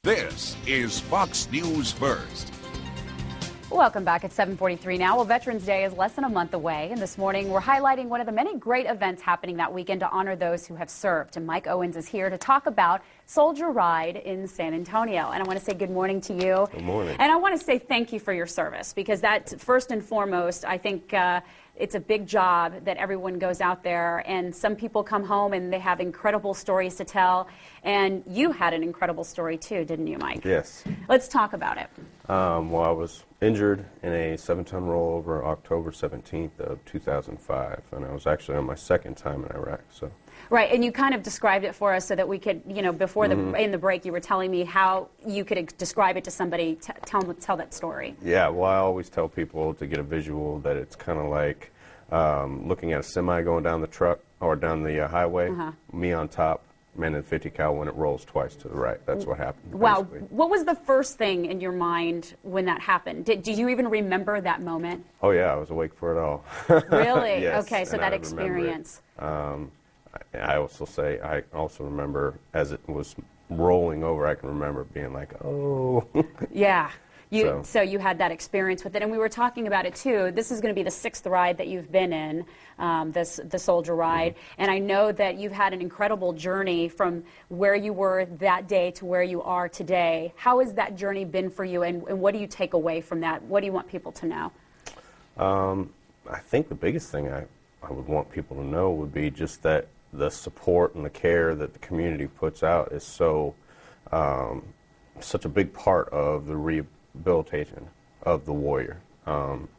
This is Fox News First. Welcome back at 7:43 now. Well, Veterans Day is less than a month away, and this morning we're highlighting one of the many great events happening that weekend to honor those who have served. And Mike Owens is here to talk about Soldier Ride in San Antonio. And I want to say good morning to you. Good morning. And I want to say thank you for your service, because that, first and foremost, I think it's a big job that everyone goes out there, and some people come home and they have incredible stories to tell. And you had an incredible story too, didn't you, Mike? Yes. Let's talk about it. Well, I was injured in a 7-ton rollover October 17th of 2005, and I was actually on my second time in Iraq. So. Right, and you kind of described it for us so that we could, you know, before in the break, you were telling me how you could describe it to somebody. Tell that story. Yeah, well, I always tell people to get a visual that it's kind of like looking at a semi going down the truck or down the highway, me on top, man in 50 cal when it rolls twice to the right. That's what happened. Wow. Basically. What was the first thing in your mind when that happened? Did you even remember that moment? Oh, yeah, I was awake for it all. Really? Yes, okay, so that experience. I also remember as it was rolling over, I can remember being like, oh. Yeah. So you had that experience with it, and we were talking about it too. This is going to be the 6th ride that you've been in, the Soldier Ride, and I know that you've had an incredible journey from where you were that day to where you are today. How has that journey been for you, and what do you take away from that? What do you want people to know? I think the biggest thing I would want people to know would be just that the support and the care that the community puts out is such a big part of the rehabilitation of the warrior.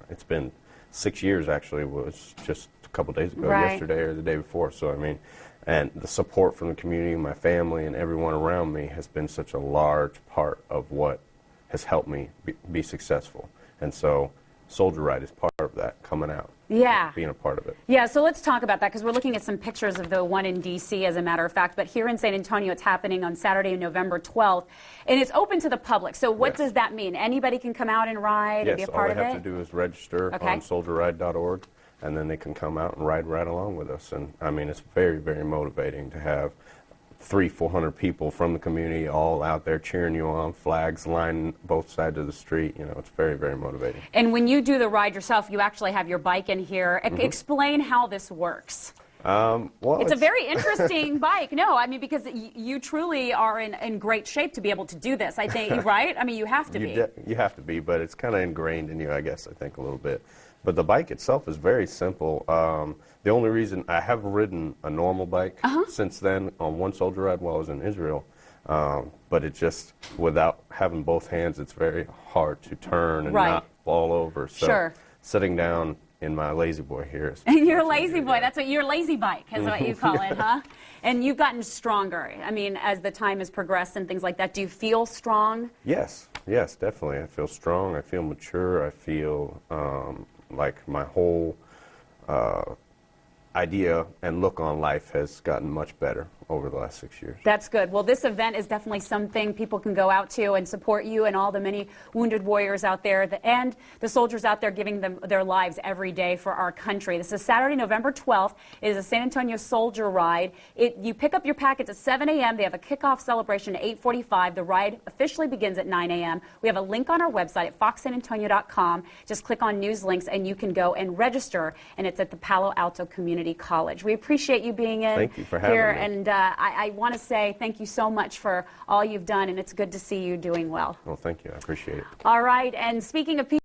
It's been 6 years, actually. It was just a couple days ago, yesterday or the day before. So, I mean, and the support from the community, my family, and everyone around me has been such a large part of what has helped me be successful. And so Soldier Ride is part of that, coming out. Yeah. Being a part of it. Yeah, so let's talk about that, because we're looking at some pictures of the one in D.C., as a matter of fact. But here in San Antonio, it's happening on Saturday, November 12th. And it's open to the public. So what does that mean? Anybody can come out and ride and be a part of it? All they have to do is register on soldierride.org, and then they can come out and ride right along with us. And, I mean, it's very, very motivating to have 300-400 people from the community all out there cheering you on, flags lining both sides of the street. You know, it's very, very motivating. And when you do the ride yourself, you actually have your bike in here. Explain how this works. Well, it's a very interesting bike. No, I mean, because you truly are in great shape to be able to do this, I think, right? I mean, you have to be. You have to be, but it's kind of ingrained in you, I guess, I think, a little bit. But the bike itself is very simple. The only reason I have ridden a normal bike since then on one Soldier Ride while I was in Israel, but it just, without having both hands, it's very hard to turn and not fall over. So sitting down in my lazy boy here. Your lazy boy, that's what your lazy bike is what you call it, huh? And you've gotten stronger. I mean, as the time has progressed and things like that, do you feel strong? Yes, definitely. I feel strong. I feel mature. I feel like my whole idea and look on life has gotten much better over the last 6 years. That's good. Well, this event is definitely something people can go out to and support you and all the many wounded warriors out there and the soldiers out there giving them their lives every day for our country. This is Saturday, November 12th. It is a San Antonio Soldier Ride. You pick up your packets at 7 a.m. They have a kickoff celebration at 8:45. The ride officially begins at 9 a.m. We have a link on our website at foxsanantonio.com. Just click on news links and you can go and register, and it's at the Palo Alto Community College. We appreciate you being in Thank you for having here, me. and I want to say thank you so much for all you've done, and it's good to see you doing well. Well, thank you. I appreciate it. All right, and speaking of people